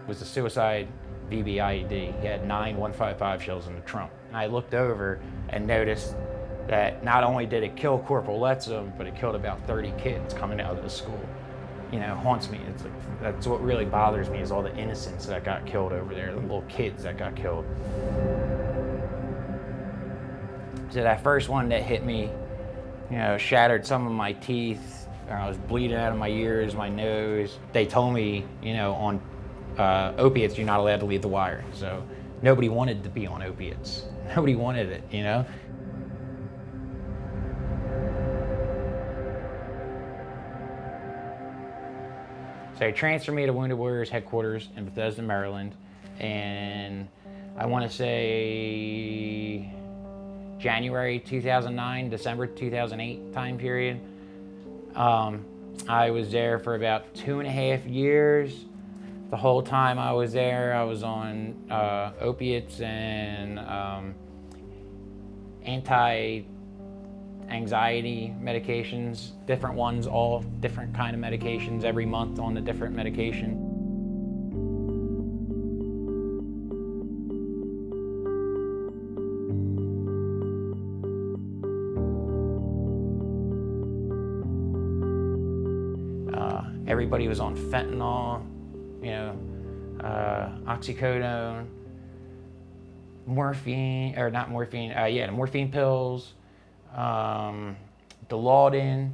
was a suicide VBIED. He had 9 .155 shells in the trunk. And I looked over and noticed that not only did it kill Corporal Letsom, but it killed about 30 kids coming out of the school. You know, haunts me. It's like, that's what really bothers me, is all the innocents that got killed over there, the little kids that got killed. So that first one that hit me, you know, shattered some of my teeth. I was bleeding out of my ears, my nose. They told me, you know, on opiates, you're not allowed to leave the wire. So nobody wanted to be on opiates. Nobody wanted it, you know? So they transferred me to Wounded Warriors headquarters in Bethesda, Maryland. And I want to say January 2009, December 2008 time period. I was there for about 2.5 years. The whole time I was there, I was on opiates and anti-anxiety medications, different ones, all different kind of medications, every month on a different medication. Everybody was on fentanyl, you know, oxycodone, morphine, or not morphine, the morphine pills, Dilaudid,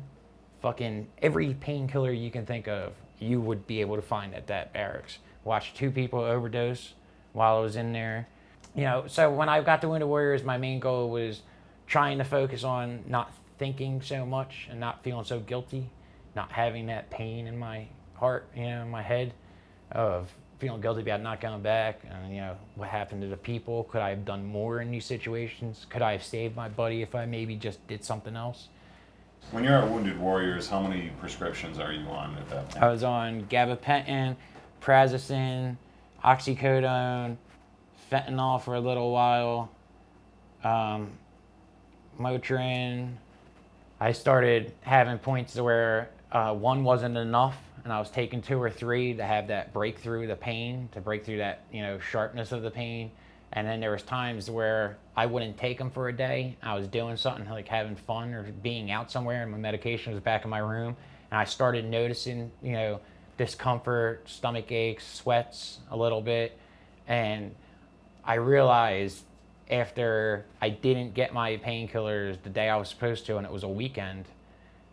fucking every painkiller you can think of, you would be able to find at that barracks. Watched 2 people overdose while I was in there. You know, so when I got to Wounded Warriors, my main goal was trying to focus on not thinking so much and not feeling so guilty, not having that pain in my heart, you know, in my head of feeling guilty about not going back. And, you know, what happened to the people? Could I have done more in these situations? Could I have saved my buddy if I maybe just did something else? When you're at Wounded Warriors, how many prescriptions are you on at that point? I was on gabapentin, prazosin, oxycodone, fentanyl for a little while, Motrin. I started having points where one wasn't enough, and I was taking 2 or 3 to have that breakthrough the pain, to break through that, you know, sharpness of the pain. And then there was times where I wouldn't take them for a day. I was doing something like having fun or being out somewhere, and my medication was back in my room, and I started noticing, you know, discomfort, stomach aches, sweats a little bit. And I realized after I didn't get my painkillers the day I was supposed to, and it was a weekend,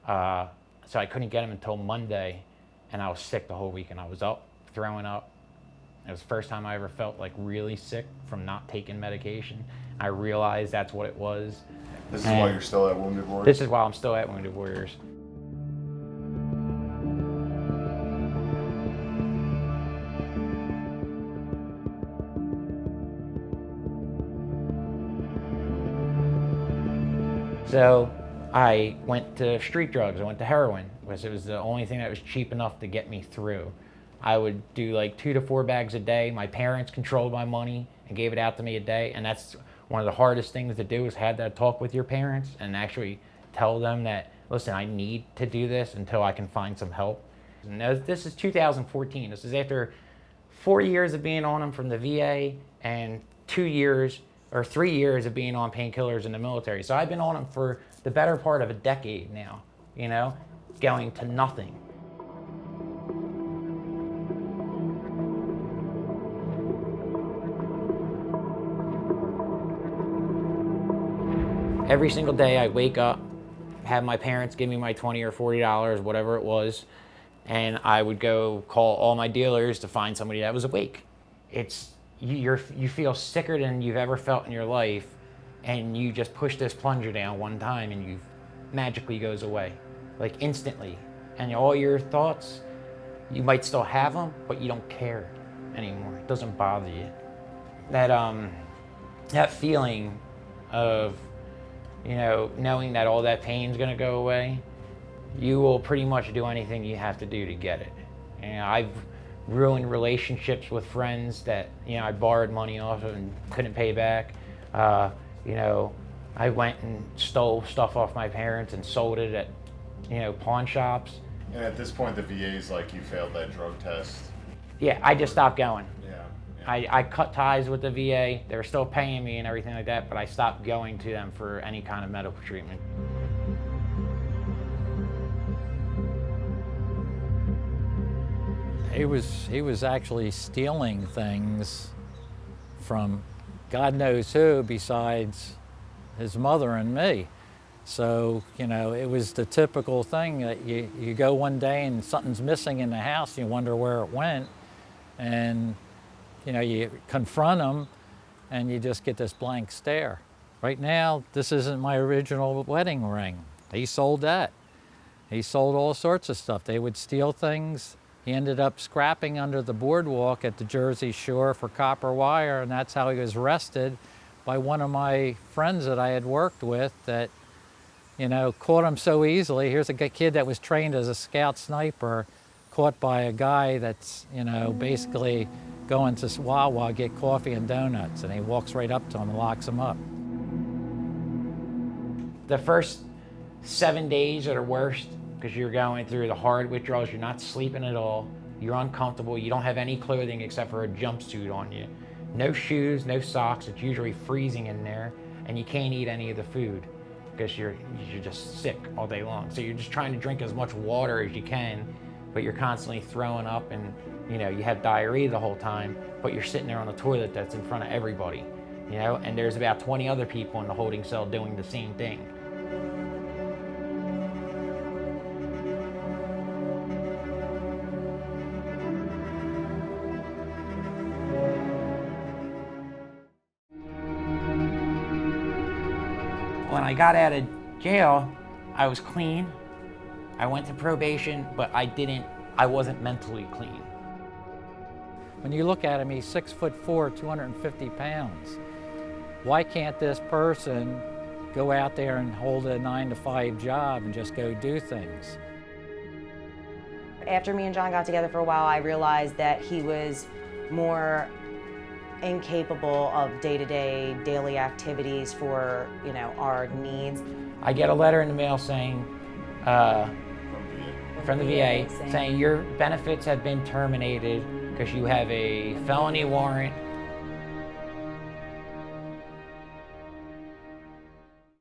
so I couldn't get them until Monday, and I was sick the whole weekend. I was up, throwing up. It was the first time I ever felt like really sick from not taking medication. I realized that's what it was. This is why you're still at Wounded Warriors? This is why I'm still at Wounded Warriors. So I went to street drugs. I went to heroin because it was the only thing that was cheap enough to get me through. I would do like 2 to 4 bags a day. My parents controlled my money and gave it out to me a day. And that's one of the hardest things to do, is have that talk with your parents and actually tell them that, listen, I need to do this until I can find some help. And this is 2014. This is after 4 years of being on them from the VA and 2 years or 3 years of being on painkillers in the military. So I've been on them for the better part of a decade now, you know, going to nothing. Every single day I wake up, have my parents give me my $20 or $40, whatever it was, and I would go call all my dealers to find somebody that was awake. You feel sicker than you've ever felt in your life, and you just push this plunger down one time and you magically goes away, like instantly. And all your thoughts, you might still have them, but you don't care anymore. It doesn't bother you. That feeling of, you know, knowing that all that pain's gonna go away, you will pretty much do anything you have to do to get it. And I've ruined relationships with friends that, you know, I borrowed money off of and couldn't pay back. You know, I went and stole stuff off my parents and sold it at, you know, pawn shops. And at this point, the VA's like, you failed that drug test. Yeah, I just stopped going. Yeah. I cut ties with the VA. They were still paying me and everything like that, but I stopped going to them for any kind of medical treatment. He was actually stealing things from God knows who besides his mother and me. So, you know, it was the typical thing that you go one day and something's missing in the house, you wonder where it went, and, you know, you confront him and you just get this blank stare. Right now, this isn't my original wedding ring. He sold that. He sold all sorts of stuff. They would steal things. He ended up scrapping under the boardwalk at the Jersey Shore for copper wire, and that's how he was arrested by one of my friends that I had worked with that, you know, caught him so easily. Here's a kid that was trained as a scout sniper, caught by a guy that's, you know, basically going to Wawa, get coffee and donuts, and he walks right up to him and locks him up. The first 7 days are the worst because you're going through the hard withdrawals. You're not sleeping at all. You're uncomfortable. You don't have any clothing except for a jumpsuit on you. No shoes, no socks. It's usually freezing in there, and you can't eat any of the food because you're just sick all day long. So you're just trying to drink as much water as you can, but you're constantly throwing up, and you know you have diarrhea the whole time, but you're sitting there on the toilet that's in front of everybody, you know, and there's about 20 other people in the holding cell doing the same thing. When I got out of jail, I was clean. I went to probation, but I wasn't mentally clean. When you look at him, he's 6'4", 250 pounds. Why can't this person go out there and hold a 9-to-5 job and just go do things? After me and Jon got together for a while, I realized that he was more incapable of day-to-day, daily activities for, you know, our needs. I get a letter in the mail saying, from the VA, saying your benefits have been terminated because you have a felony warrant